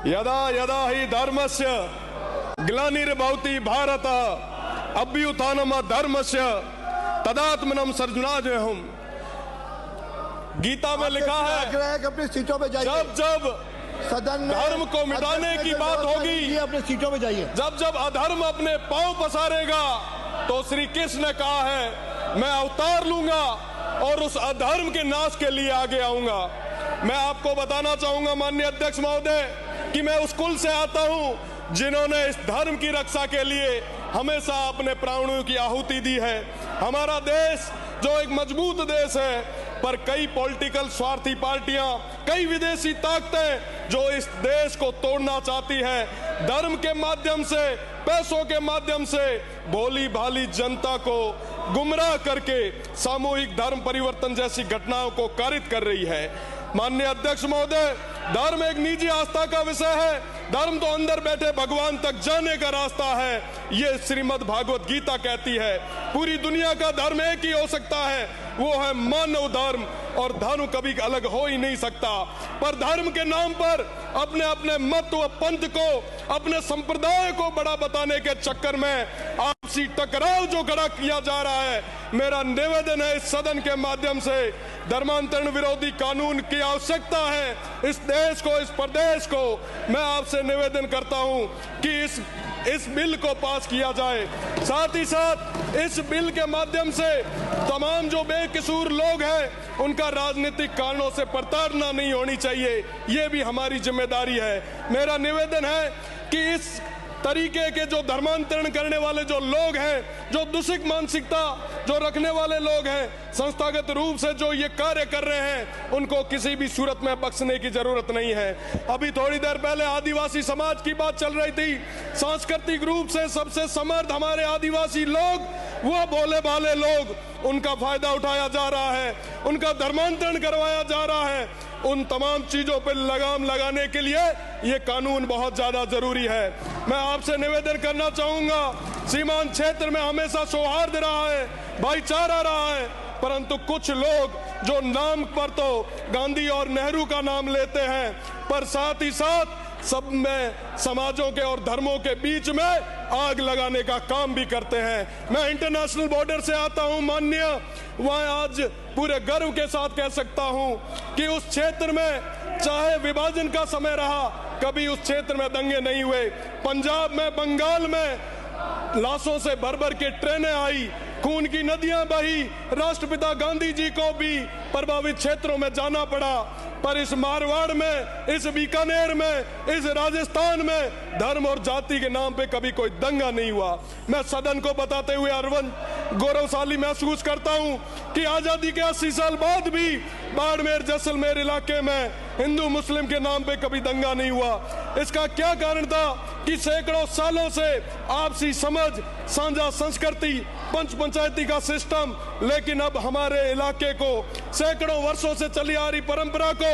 यदा यदा हि धर्मस्य ग्लानिर्भवति भारत अभ्युत्थानम् धर्मस्य तदात्मनं सृजनाम्यहम्। गीता में लिखा है अपनी सीटों पे जाइए। जब जब सदन में धर्म को मिटाने की बात होगी, अपनी सीटों पे जाइए। जब जब अधर्म अपने पांव पसारेगा तो श्री कृष्ण ने कहा है मैं अवतार लूंगा और उस अधर्म के नाश के लिए आगे आऊंगा। मैं आपको बताना चाहूंगा माननीय अध्यक्ष महोदय कि मैं उस कुल से आता हूं जिन्होंने इस धर्म की रक्षा के लिए हमेशा अपने प्राणों की आहुति दी है। हमारा देश जो एक मजबूत देश है, पर कई पॉलिटिकल स्वार्थी पार्टियां, कई विदेशी ताकतें जो इस देश को तोड़ना चाहती है, धर्म के माध्यम से, पैसों के माध्यम से भोली भाली जनता को गुमराह करके सामूहिक धर्म परिवर्तन जैसी घटनाओं को कारित कर रही है। माननीय अध्यक्ष महोदय, धर्म एक निजी आस्था का विषय है। धर्म तो अंदर बैठे भगवान तक जाने का रास्ता है, ये श्रीमद् भागवत गीता कहती है। पूरी दुनिया का धर्म एक ही हो सकता है, वो है मानव धर्म, और धर्म कभी अलग हो ही नहीं सकता। पर धर्म के नाम पर अपने अपने मत व पंथ को, अपने संप्रदाय को बड़ा बताने के चक्कर में आपसी टकराव जो खड़ा किया जा रहा है, मेरा निवेदन है इस सदन के माध्यम से धर्मांतरण विरोधी कानून की आवश्यकता है। इस देश को, इस प्रदेश को मैं आपसे निवेदन करता हूं कि इस बिल को पास किया जाए। साथ ही साथ इस बिल के माध्यम से तमाम जो बेकसूर लोग हैं उनका राजनीतिक कारणों से प्रताड़ना नहीं होनी चाहिए, ये भी हमारी जिम्मेदारी है। मेरा निवेदन है कि इस तरीके के जो धर्मांतरण करने वाले जो लोग हैं, जो दूषित मानसिकता जो रखने वाले लोग हैं, संस्थागत रूप से जो ये कार्य कर रहे हैं, उनको किसी भी सूरत में बख्शने की जरूरत नहीं है। अभी थोड़ी देर पहले आदिवासी समाज की बात चल रही थी। सांस्कृतिक रूप से सबसे समर्थ हमारे आदिवासी लोग, वो भोले भाले लोग, उनका फायदा उठाया जा रहा है, उनका धर्मांतरण करवाया जा रहा है। उन तमाम चीजों पर लगाम लगाने के लिए ये कानून बहुत ज्यादा जरूरी है। मैं आपसे निवेदन करना चाहूंगा, सीमांत क्षेत्र में हमेशा सौहार्द रहा है, भाईचारा रहा है, परंतु कुछ लोग जो नाम पर तो गांधी और नेहरू का नाम लेते हैं, पर साथ ही साथ सब में समाजों के और धर्मों के बीच में आग लगाने का काम भी करते हैं। मैं इंटरनेशनल बॉर्डर से आता हूं माननीय, वहां आज पूरे गर्व के साथ कह सकता हूं कि उस क्षेत्र में चाहे विभाजन का समय रहा, कभी उस क्षेत्र में दंगे नहीं हुए। पंजाब में, बंगाल में लाशों से भर भर के ट्रेनें आई, खून की नदियां बही, राष्ट्रपिता गांधी जी को भी प्रभावित क्षेत्रों में जाना पड़ा। पर इस मारवाड़ में, इस बीकानेर में, इस राजस्थान में धर्म और जाति के नाम पे कभी कोई दंगा नहीं हुआ। मैं सदन को बताते हुए अरविंद गौरवशाली महसूस करता हूं कि आजादी के 80 साल बाद भी बाड़मेर, जैसलमेर इलाके में हिंदू मुस्लिम के नाम पे कभी दंगा नहीं हुआ। इसका क्या कारण था कि सैकड़ों सालों से आपसी समझ, साझा संस्कृति, पंच पंचायती का सिस्टम, लेकिन अब हमारे इलाके को सैकड़ों वर्षों से चली आ रही परंपरा को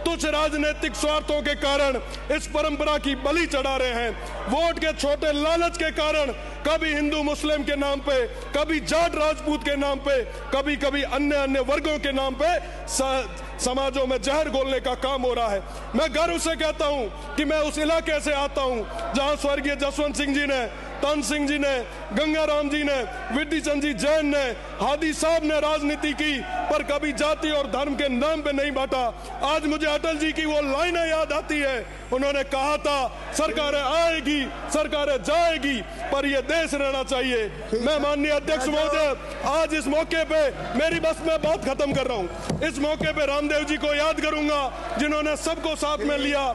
तुच्छ राजनीतिक स्वार्थों के कारण इस परंपरा की बलि चढ़ा रहे हैं। वोट के छोटे लालच के कारण कभी हिंदू मुस्लिम के नाम पे, कभी जाट राजपूत के नाम पे, कभी कभी अन्य अन्य वर्गों के नाम पे समाजों में जहर घोलने का काम हो रहा है। मैं गर्व से कहता हूं कि मैं उस इलाके से आता हूं जहां स्वर्गीय जसवंत सिंह जी ने, तन सिंह जी ने, गंगाराम जी ने, विधि चंद जी जैन ने, हादी साहब ने राजनीति की, पर कभी जाति और धर्म के नाम पे नहीं बांटा। आज मुझे अटल जी की वो लाइनें याद आती है, उन्होंने कहा था सरकारें आएगी, सरकारें जाएगी, पर ये देश रहना चाहिए। मैं माननीय अध्यक्ष महोदय, आज इस मौके पे मेरी बस में बात खत्म कर रहा हूँ। इस मौके पे रामदेव जी को याद करूंगा जिन्होंने सबको साथ में लिया,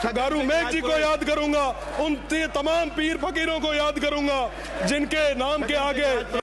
गारू मेघ जी को याद करूंगा, उन तमाम पीर फकीरों को याद करूंगा जिनके नाम के आगे